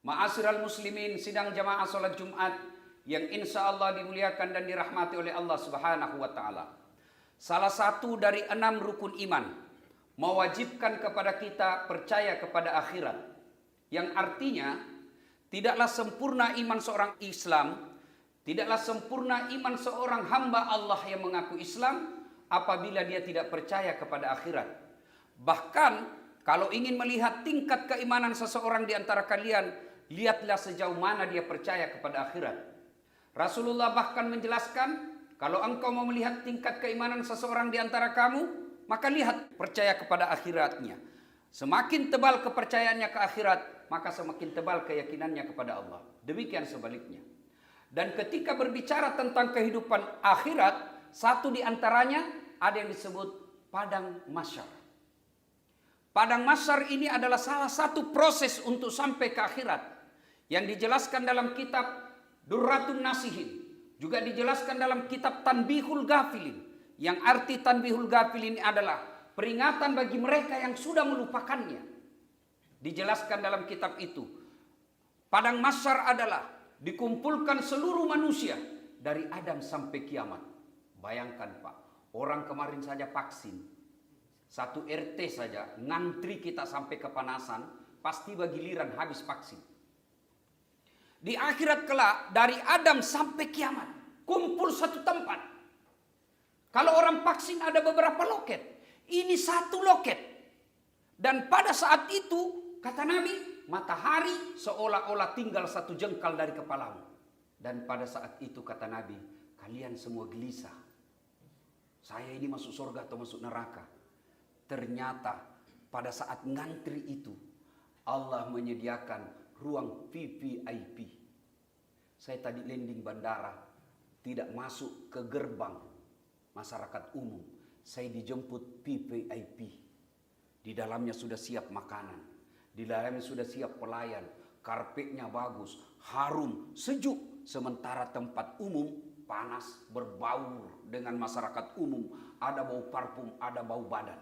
Ma'asyiral muslimin, sidang jamaah salat Jumat yang insya Allah dimuliakan dan dirahmati oleh Allah Subhanahu wa taala. Salah satu dari 6 rukun iman mewajibkan kepada kita percaya kepada akhirat, yang artinya tidaklah sempurna iman seorang Islam, tidaklah sempurna iman seorang hamba Allah yang mengaku Islam apabila dia tidak percaya kepada akhirat. Bahkan kalau ingin melihat tingkat keimanan seseorang di antara kalian, lihatlah sejauh mana dia percaya kepada akhirat. Rasulullah bahkan menjelaskan, kalau engkau mau melihat tingkat keimanan seseorang di antara kamu, maka lihat percaya kepada akhiratnya. Semakin tebal kepercayaannya ke akhirat, maka semakin tebal keyakinannya kepada Allah. Demikian sebaliknya. Dan ketika berbicara tentang kehidupan akhirat, satu di antaranya ada yang disebut padang mahsyar. Padang mahsyar ini adalah salah satu proses untuk sampai ke akhirat yang dijelaskan dalam kitab Durratun Nasihin, juga dijelaskan dalam kitab Tanbihul Ghafilin, yang arti Tanbihul Ghafilin adalah peringatan bagi mereka yang sudah melupakannya. Dijelaskan dalam kitab itu, padang mahsyar adalah dikumpulkan seluruh manusia dari Adam sampai kiamat. Bayangkan Pak, orang kemarin saja vaksin, satu RT saja ngantri kita sampai kepanasan, pasti bagiliran habis vaksin. Di akhirat kelak, dari Adam sampai kiamat, kumpul satu tempat. Kalau orang vaksin ada beberapa loket, ini satu loket. Dan pada saat itu, kata Nabi, matahari seolah-olah tinggal satu jengkal dari kepalamu. Dan pada saat itu kata Nabi, kalian semua gelisah. Saya ini masuk surga atau masuk neraka? Ternyata pada saat ngantri itu, Allah menyediakan ruang VVIP. Saya tadi landing bandara, tidak masuk ke gerbang masyarakat umum. Saya dijemput VVIP. Di dalamnya sudah siap makanan. Di dalamnya sudah siap pelayan. Karpetnya bagus, harum, sejuk. Sementara tempat umum panas, berbaur dengan masyarakat umum. Ada bau parfum, ada bau badan.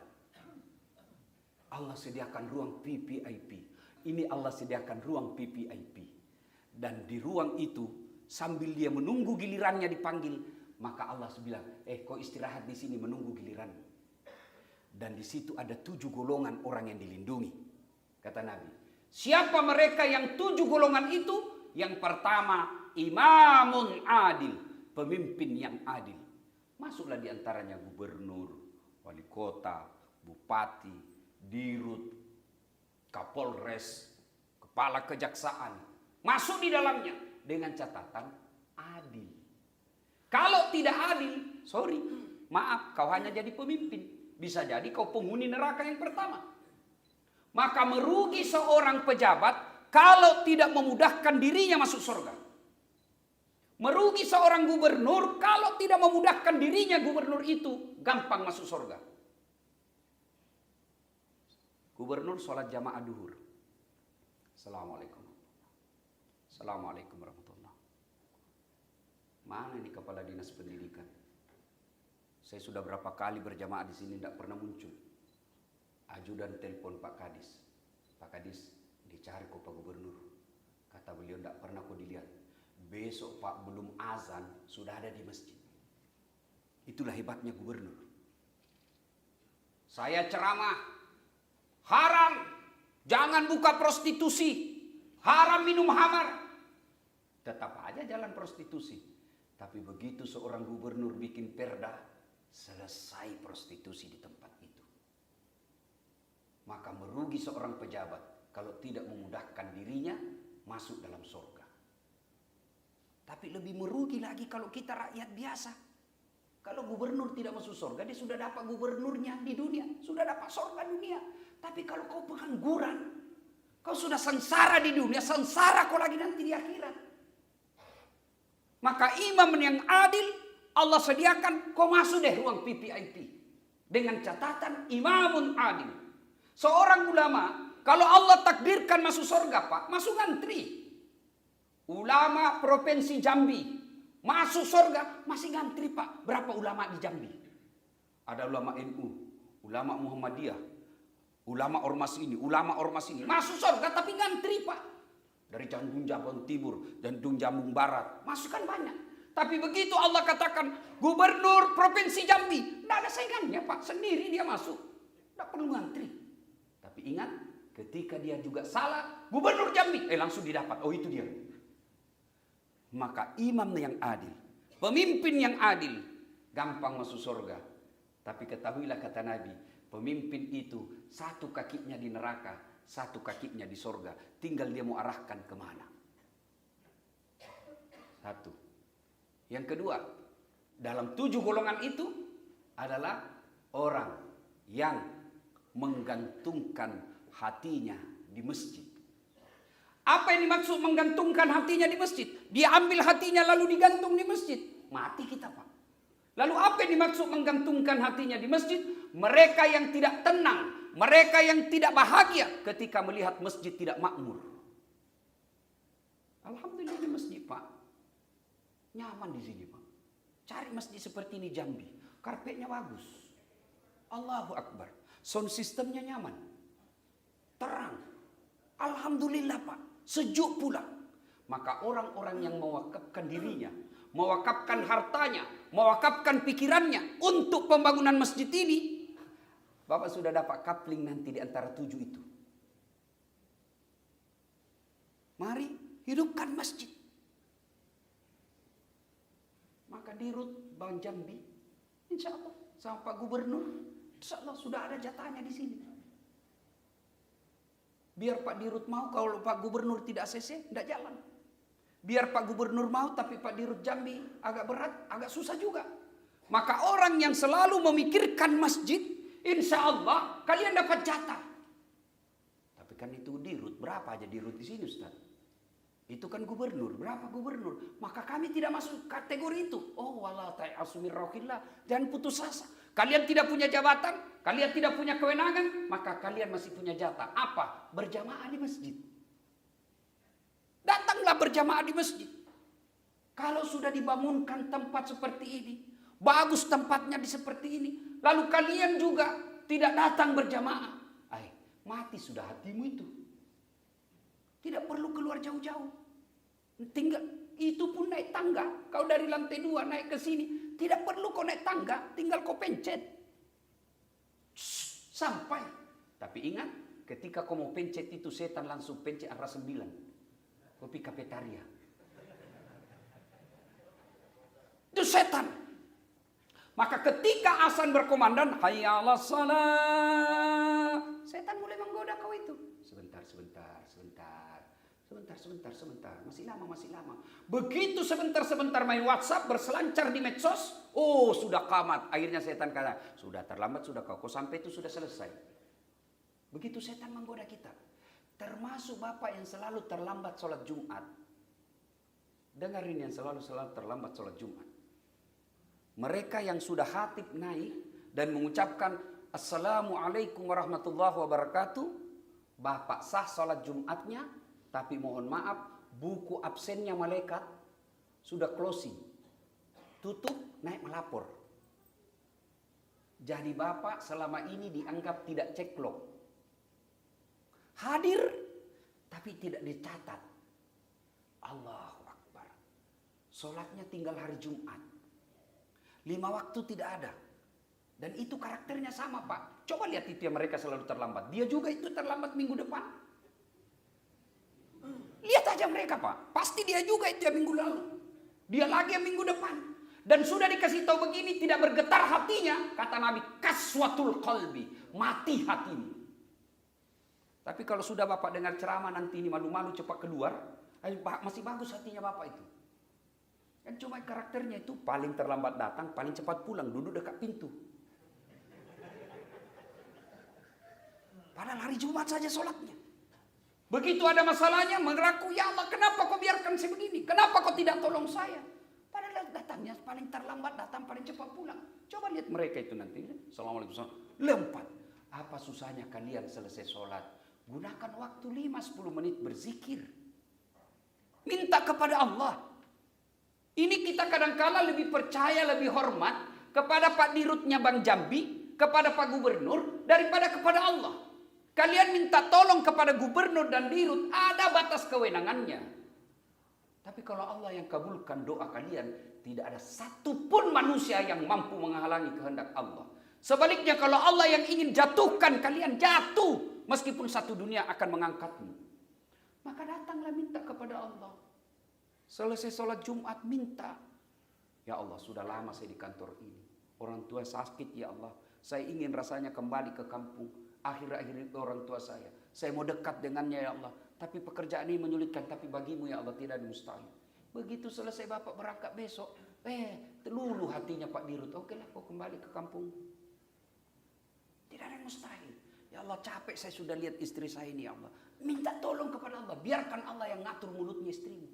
Allah sediakan ruang VVIP. Ini Allah sediakan ruang VVIP. Dan di ruang itu, sambil dia menunggu gilirannya dipanggil, maka Allah bilang, kau istirahat di sini menunggu giliran. Dan di situ ada 7 golongan orang yang dilindungi. Kata Nabi, siapa mereka yang 7 golongan itu? Yang pertama, imamun adil, pemimpin yang adil. Masuklah di antaranya gubernur, wali kota, bupati, dirut, Kapolres, kepala kejaksaan, masuk di dalamnya dengan catatan adil. Kalau tidak adil, sorry, maaf, kau hanya jadi pemimpin. Bisa jadi kau penghuni neraka yang pertama. Maka merugi seorang pejabat kalau tidak memudahkan dirinya masuk surga. Merugi seorang gubernur kalau tidak memudahkan dirinya gubernur itu gampang masuk surga. Gubernur sholat jamaah duhur. Assalamualaikum. Assalamualaikum warahmatullahi. Mana ini kepala dinas pendidikan? Saya sudah berapa kali berjamaah di sini tidak pernah muncul. Ajudan telepon Pak Kadis. Pak Kadis, dicari kok Pak Gubernur. Kata beliau tidak pernah kok dilihat. Besok Pak belum azan sudah ada di masjid. Itulah hebatnya gubernur. Saya ceramah. Haram, jangan buka prostitusi. Haram minum khamar. Tetap aja jalan prostitusi. Tapi begitu seorang gubernur bikin perda, selesai prostitusi di tempat itu. Maka merugi seorang pejabat kalau tidak memudahkan dirinya masuk dalam surga. Tapi lebih merugi lagi kalau kita rakyat biasa. Kalau gubernur tidak masuk surga, dia sudah dapat gubernurnya di dunia, sudah dapat surga dunia. Tapi kalau kau pengangguran, kau sudah sengsara di dunia, sengsara kau lagi nanti di akhirat. Maka imam yang adil, Allah sediakan kau masuk deh ruang VVIP. Dengan catatan imamun adil. Seorang ulama, kalau Allah takdirkan masuk surga Pak, masuk ngantri. Ulama Provinsi Jambi, masuk surga, masih ngantri Pak. Berapa ulama di Jambi? Ada ulama NU, ulama Muhammadiyah, ulama ormas ini, ulama ormas ini. Masuk surga tapi ngantri Pak. Dari Jambung Jambon Timur, Jambung Jambung Barat, masukan banyak. Tapi begitu Allah katakan gubernur Provinsi Jambi, tidak ada saingannya Pak, sendiri dia masuk. Tidak perlu ngantri. Tapi ingat, ketika dia juga salah, gubernur Jambi, langsung didapat. Oh itu dia. Maka imam yang adil, pemimpin yang adil, gampang masuk surga. Tapi ketahuilah kata Nabi, pemimpin itu satu kakinya di neraka, satu kakinya di surga. Tinggal dia mau arahkan kemana. Satu. Yang kedua, dalam 7 golongan itu adalah orang yang menggantungkan hatinya di masjid. Apa yang dimaksud menggantungkan hatinya di masjid? Dia ambil hatinya lalu digantung di masjid. Mati kita Pak. Lalu apa yang dimaksud menggantungkan hatinya di masjid? Mereka yang tidak tenang, mereka yang tidak bahagia ketika melihat masjid tidak makmur. Alhamdulillah di masjid Pak. Nyaman di sini Pak. Cari masjid seperti ini Jambi. Karpetnya bagus. Allahu Akbar. Sound sistemnya nyaman. Terang. Alhamdulillah Pak. Sejuk pula. Maka orang-orang yang mewakafkan dirinya, mewakafkan hartanya, mewakafkan pikirannya untuk pembangunan masjid ini, Bapak sudah dapat kapling nanti di antara 7 itu. Mari hidupkan masjid. Maka Dirut Bang Jambi, insya Allah sama Pak Gubernur, insya Allah sudah ada jatahnya di sini. Biar Pak Dirut mau, kalau Pak Gubernur tidak ACC, tidak jalan. Biar Pak Gubernur mau, tapi Pak Dirut Jambi agak berat, agak susah juga. Maka orang yang selalu memikirkan masjid, insya Allah kalian dapat jatah. Tapi kan itu Dirut, berapa aja Dirut di sini Ustaz? Itu kan gubernur, berapa gubernur? Maka kami tidak masuk kategori itu. Oh wala ta'asumir rohillah, jangan putus asa. Kalian tidak punya jabatan, kalian tidak punya kewenangan, maka kalian masih punya jatah. Apa? Berjamaah di masjid. Datanglah berjamaah di masjid. Kalau sudah dibangunkan tempat seperti ini, bagus tempatnya di seperti ini, lalu kalian juga tidak datang berjamaah, mati sudah hatimu itu. Tidak perlu keluar jauh-jauh. Tinggal itu pun naik tangga. Kau dari lantai 2 naik ke sini, tidak perlu kau naik tangga, tinggal kau pencet. Sampai. Tapi ingat, ketika kau mau pencet itu setan langsung pencet arah 9. Kopi kafetaria. Itu setan. Maka ketika azan berkomandan, hayya 'alas shalah, setan mulai menggoda kau itu. Sebentar. Masih lama. Begitu sebentar main WhatsApp, berselancar di medsos, oh sudah kamat. Akhirnya setan kata, sudah terlambat, sudah kau sampai itu sudah selesai. Begitu setan menggoda kita. Termasuk bapak yang selalu terlambat sholat Jumat. Dengarin yang selalu terlambat sholat Jumat. Mereka yang sudah khatib naik dan mengucapkan Assalamualaikum warahmatullahi wabarakatuh. Bapak sah sholat Jumatnya, tapi mohon maaf, buku absennya malaikat sudah closing. Tutup, naik melapor. Jadi bapak selama ini dianggap tidak ceklok. Hadir, tapi tidak dicatat. Allahu Akbar. Sholatnya tinggal hari Jumat. 5 waktu tidak ada. Dan itu karakternya sama Pak. Coba lihat itu yang mereka selalu terlambat. Dia juga itu terlambat minggu depan. Lihat aja mereka Pak. Pasti dia juga itu yang minggu lalu. Dia lagi yang minggu depan. Dan sudah dikasih tahu begini, tidak bergetar hatinya. Kata Nabi, kaswatul qalbi. Mati hatimu. Tapi kalau sudah Bapak dengar ceramah nanti ini malu-malu cepat keluar. Masih bagus hatinya Bapak itu. Kan cuma karakternya itu paling terlambat datang, paling cepat pulang, duduk dekat pintu. Padahal hari Jumat saja sholatnya. Begitu ada masalahnya, mengaku, ya Allah kenapa kau biarkan saya begini? Kenapa kau tidak tolong saya? Padahal datangnya paling terlambat, datang paling cepat pulang. Coba lihat mereka itu nanti. Assalamualaikum. Lompat. Apa susahnya kalian selesai sholat? Gunakan waktu 5-10 menit berzikir. Minta kepada Allah. Ini kita kadang-kala lebih percaya, lebih hormat kepada Pak Dirutnya Bang Jambi, kepada Pak Gubernur, daripada kepada Allah. Kalian minta tolong kepada gubernur dan dirut, ada batas kewenangannya. Tapi kalau Allah yang kabulkan doa kalian, tidak ada satupun manusia yang mampu menghalangi kehendak Allah. Sebaliknya kalau Allah yang ingin jatuhkan kalian, jatuh. Meskipun satu dunia akan mengangkatmu. Maka datanglah minta kepada Allah. Selesai sholat Jumat minta. Ya Allah, sudah lama saya di kantor ini. Orang tua sakit ya Allah. Saya ingin rasanya kembali ke kampung. Akhir-akhir itu orang tua saya. Saya mau dekat dengannya ya Allah. Tapi pekerjaan ini menyulitkan. Tapi bagimu ya Allah tidak ada mustahil. Begitu selesai Bapak berangkat besok. Luluh hatinya Pak Dirut. Oke lah kau kembali ke kampung. Tidak ada yang mustahil. Ya Allah capek saya sudah lihat istri saya ini ya Allah. Minta tolong kepada Allah. Biarkan Allah yang ngatur mulutnya istrimu.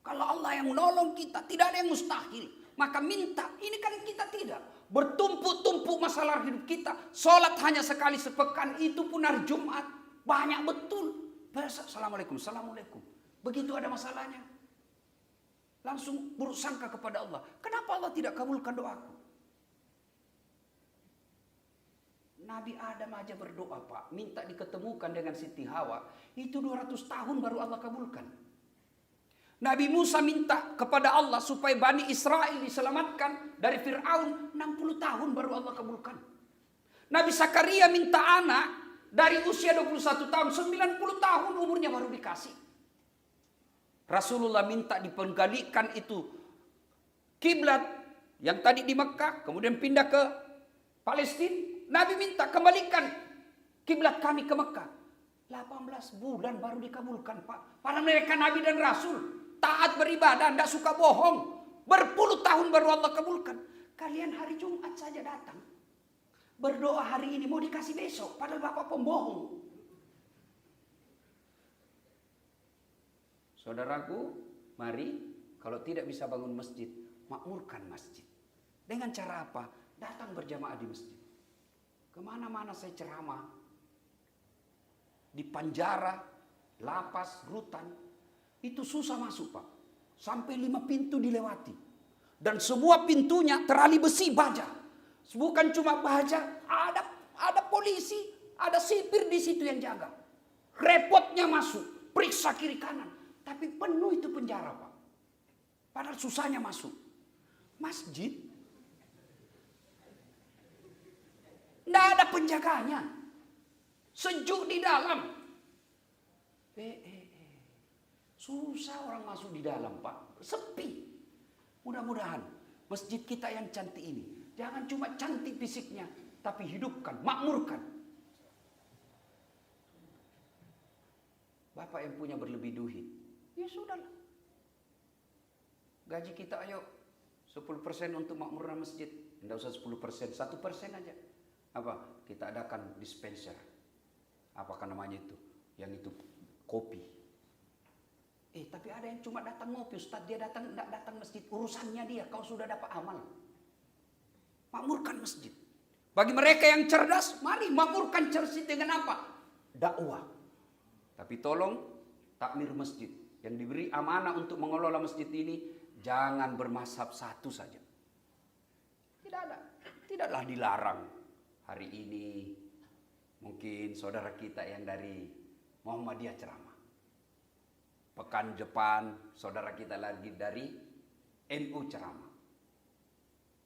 Kalau Allah yang menolong kita. Tidak ada yang mustahil. Maka minta. Ini kan kita tidak. Bertumpuk-tumpuk masalah hidup kita. Sholat hanya sekali sepekan. Itu pun hari Jumat. Banyak betul. Assalamualaikum. Assalamualaikum. Begitu ada masalahnya. Langsung buruk sangka kepada Allah. Kenapa Allah tidak kabulkan doaku? Nabi Adam aja berdoa Pak. Minta diketemukan dengan Siti Hawa. Itu 200 tahun baru Allah kabulkan. Nabi Musa minta kepada Allah supaya Bani Israel diselamatkan dari Fir'aun. 60 tahun baru Allah kabulkan. Nabi Zakaria minta anak dari usia 21 tahun. 90 tahun umurnya baru dikasih. Rasulullah minta dipenggalikan itu kiblat yang tadi di Mekah. Kemudian pindah ke Palestina. Nabi minta kembalikan kiblat kami ke Mekah. 18 bulan baru dikabulkan Pak. Para mereka Nabi dan Rasul. Taat beribadah, tidak suka bohong. Berpuluh tahun baru Allah kabulkan. Kalian hari Jumat saja datang. Berdoa hari ini mau dikasih besok. Padahal Bapak pembohong. Saudaraku, mari kalau tidak bisa bangun masjid, makmurkan masjid. Dengan cara apa? Datang berjamaah di masjid. Kemana-mana saya ceramah. Di penjara, lapas, rutan. Itu susah masuk Pak. Sampai 5 pintu dilewati. Dan semua pintunya terali besi baja. Bukan cuma baja, ada polisi, ada sipir di situ yang jaga. Repotnya masuk, periksa kiri kanan. Tapi penuh itu penjara Pak. Padahal susahnya masuk. Masjid. Tidak ada penjaganya. Sejuk di dalam. Susah orang masuk di dalam Pak. Sepi. Mudah-mudahan masjid kita yang cantik ini. Jangan cuma cantik fisiknya. Tapi hidupkan, makmurkan. Bapak yang punya berlebih duit. Ya sudahlah. Gaji kita ayo 10% untuk makmurkan masjid. Tidak usah 10%, 1% aja. Apa? Kita adakan dispenser. Apakah namanya itu? Yang itu kopi. Tapi ada yang cuma datang ngopi, Ustaz. Dia tidak datang masjid. Urusannya dia, kau sudah dapat amal. Makmurkan masjid. Bagi mereka yang cerdas, mari makmurkan masjid dengan apa? Dakwah. Tapi tolong takmir masjid. Yang diberi amanah untuk mengelola masjid ini, jangan bermazhab satu saja. Tidak ada. Tidaklah dilarang. Hari ini mungkin saudara kita yang dari Muhammadiyah ceramah. Pekan depan saudara kita lagi dari NU ceramah.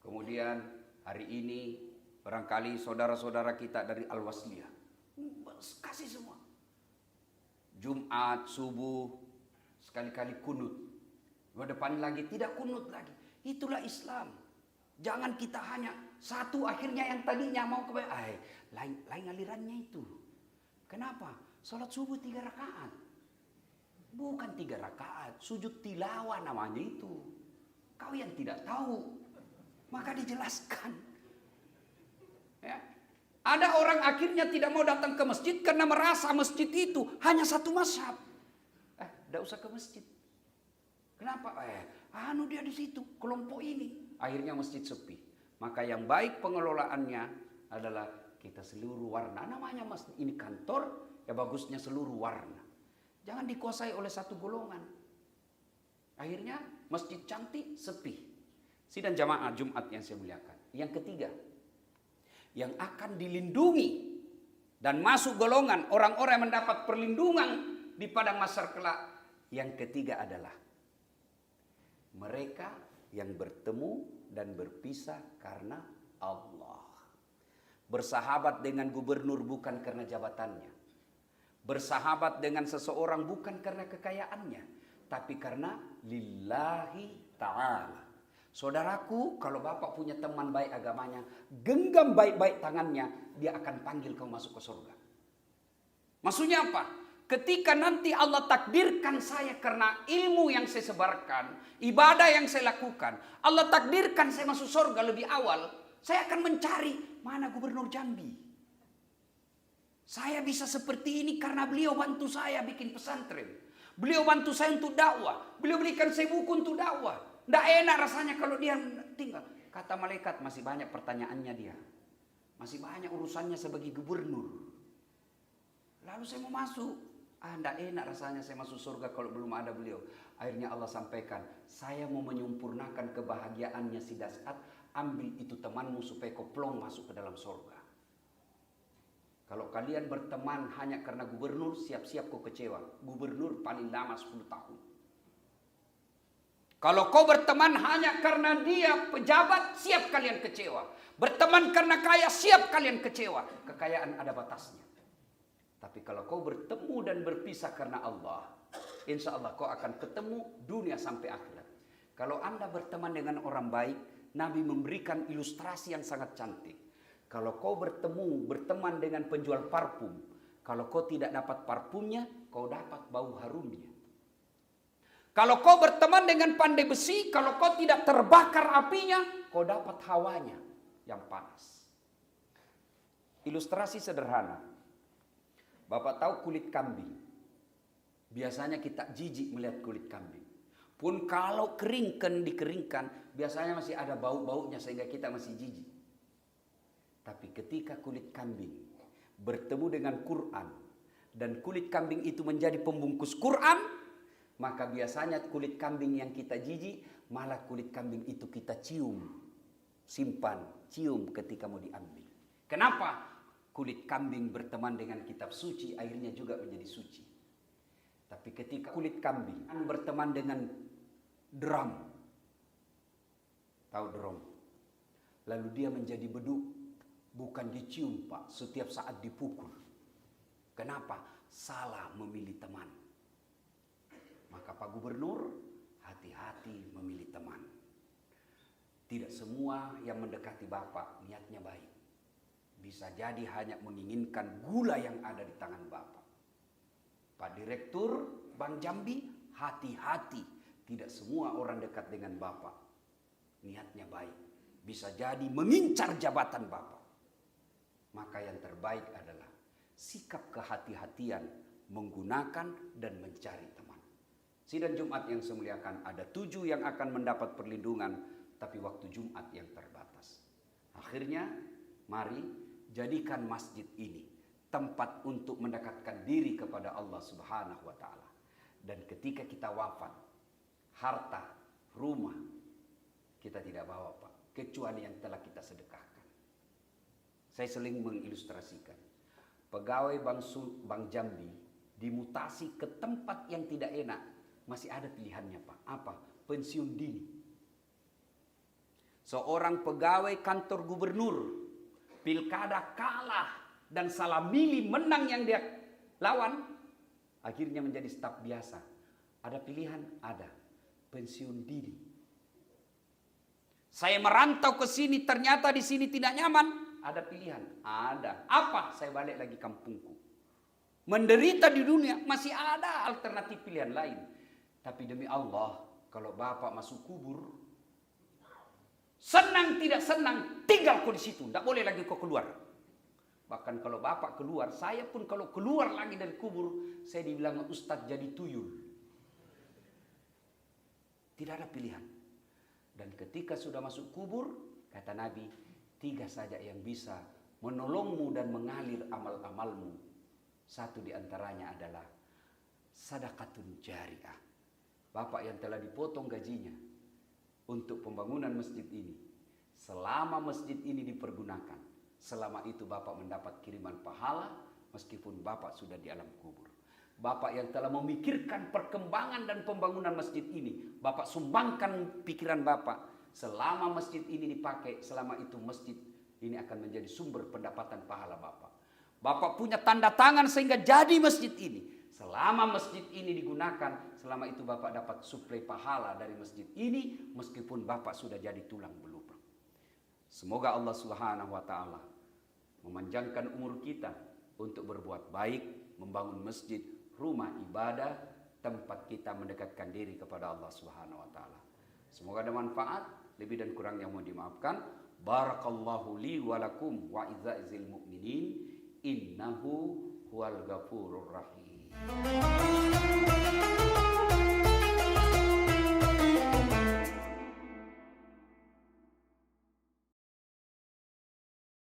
Kemudian hari ini barangkali saudara-saudara kita dari Al-Wasliyah. Kasih semua. Jumat, subuh, sekali-kali kunut. Dua depan lagi tidak kunut lagi. Itulah Islam. Jangan kita hanya satu akhirnya yang tadinya mau ke lain alirannya itu. Kenapa? Salat subuh 3 rakaat. Bukan 3 rakaat, sujud tilawah namanya itu. Kau yang tidak tahu, maka dijelaskan. Ya. Ada orang akhirnya tidak mau datang ke masjid karena merasa masjid itu hanya satu mazhab. Tidak usah ke masjid. Kenapa? Dia di situ, kelompok ini. Akhirnya masjid sepi. Maka yang baik pengelolaannya adalah kita seluruh warna. Namanya masjid ini kantor, ya bagusnya seluruh warna. Jangan dikuasai oleh satu golongan. Akhirnya masjid cantik, sepi. Sidang jamaah Jumat yang saya muliakan. Yang ketiga, yang akan dilindungi Dan masuk golongan orang-orang yang mendapat perlindungan di padang mahsyar kelak. Yang ketiga adalah mereka yang bertemu dan berpisah karena Allah. Bersahabat dengan gubernur bukan karena jabatannya. Bersahabat dengan seseorang bukan karena kekayaannya, tapi karena lillahi ta'ala. Saudaraku, kalau bapak punya teman baik agamanya, genggam baik-baik tangannya, dia akan panggil kau masuk ke surga. Maksudnya apa? Ketika nanti Allah takdirkan saya karena ilmu yang saya sebarkan, ibadah yang saya lakukan, Allah takdirkan saya masuk surga lebih awal, saya akan mencari mana gubernur Jambi. Saya bisa seperti ini karena beliau bantu saya bikin pesantren. Beliau bantu saya untuk dakwah. Beliau berikan saya buku untuk dakwah. Tidak enak rasanya kalau dia tinggal. Kata malaikat, masih banyak pertanyaannya dia. Masih banyak urusannya sebagai gubernur. Lalu saya mau masuk. Tidak enak rasanya saya masuk surga kalau belum ada beliau. Akhirnya Allah sampaikan, saya mau menyempurnakan kebahagiaannya si Das'at. Ambil itu temanmu supaya kau plong masuk ke dalam surga. Kalau kalian berteman hanya karena gubernur, siap-siap kau kecewa. Gubernur paling lama 10 tahun. Kalau kau berteman hanya karena dia pejabat, siap kalian kecewa. Berteman karena kaya, siap kalian kecewa. Kekayaan ada batasnya. Tapi kalau kau bertemu dan berpisah karena Allah, insya Allah kau akan ketemu dunia sampai akhirat. Kalau Anda berteman dengan orang baik, Nabi memberikan ilustrasi yang sangat cantik. Kalau kau berteman dengan penjual parfum, kalau kau tidak dapat parfumnya, kau dapat bau harumnya. Kalau kau berteman dengan pandai besi, kalau kau tidak terbakar apinya, kau dapat hawanya yang panas. Ilustrasi sederhana. Bapak tahu kulit kambing. Biasanya kita jijik melihat kulit kambing. Pun kalau dikeringkan, biasanya masih ada bau-baunya sehingga kita masih jijik. Tapi ketika kulit kambing bertemu dengan Quran dan kulit kambing itu menjadi pembungkus Quran, maka biasanya kulit kambing yang kita jijik, malah kulit kambing itu kita cium, simpan, cium ketika mau diambil. Kenapa? Kulit kambing berteman dengan kitab suci, akhirnya juga menjadi suci. Tapi ketika kulit kambing berteman dengan drum, tahu drum, lalu dia menjadi beduk. Bukan dicium Pak, setiap saat dipukul. Kenapa? Salah memilih teman. Maka Pak Gubernur, hati-hati memilih teman. Tidak semua yang mendekati Bapak niatnya baik. Bisa jadi hanya menginginkan gula yang ada di tangan Bapak. Pak Direktur Bank Jambi, hati-hati. Tidak semua orang dekat dengan Bapak niatnya baik. Bisa jadi mengincar jabatan Bapak. Maka yang terbaik adalah sikap kehati-hatian menggunakan dan mencari teman. Sidang Jumat yang saya muliakan, ada 7 yang akan mendapat perlindungan, tapi waktu Jumat yang terbatas. Akhirnya, mari jadikan masjid ini tempat untuk mendekatkan diri kepada Allah Subhanahu wa Ta'ala. Dan ketika kita wafat, harta, rumah, kita tidak bawa Pak, kecuali yang telah kita sedekahkan. Saya sering mengilustrasikan. Pegawai Bank Jambi dimutasi ke tempat yang tidak enak. Masih ada pilihannya Pak. Apa? Pensiun dini. Seorang pegawai kantor gubernur. Pilkada kalah. Dan salah milih menang yang dia lawan. Akhirnya menjadi staf biasa. Ada pilihan? Ada. Pensiun dini. Saya merantau ke sini, ternyata di sini tidak nyaman. Ada pilihan? Ada. Apa? Saya balik lagi kampungku. Menderita di dunia, masih ada alternatif pilihan lain. Tapi demi Allah, kalau Bapak masuk kubur, senang tidak senang, tinggal kau di situ. Tidak boleh lagi kau keluar. Bahkan kalau Bapak keluar, saya pun kalau keluar lagi dari kubur, saya dibilang Ustadz jadi tuyul. Tidak ada pilihan. Dan ketika sudah masuk kubur, kata Nabi, 3 saja yang bisa menolongmu dan mengalir amal-amalmu. 1 diantaranya adalah sadaqatun jariyah. Bapak yang telah dipotong gajinya untuk pembangunan masjid ini. Selama masjid ini dipergunakan, selama itu Bapak mendapat kiriman pahala meskipun Bapak sudah di alam kubur. Bapak yang telah memikirkan perkembangan dan pembangunan masjid ini, Bapak sumbangkan pikiran Bapak. Selama masjid ini dipakai, selama itu masjid ini akan menjadi sumber pendapatan pahala Bapak. Bapak punya tanda tangan sehingga jadi masjid ini. Selama masjid ini digunakan, selama itu Bapak dapat suplai pahala dari masjid ini, meskipun Bapak sudah jadi tulang belulang. Semoga Allah Subhanahu wa Ta'ala memanjangkan umur kita untuk berbuat baik, membangun masjid, rumah ibadah, tempat kita mendekatkan diri kepada Allah Subhanahu wa Ta'ala. Semoga ada manfaat, lebih dan kurangnya mohon dimaafkan. Barakallahu li wa lakum wa izza'izil mu'minin, innahu huwal ghafurur rahim.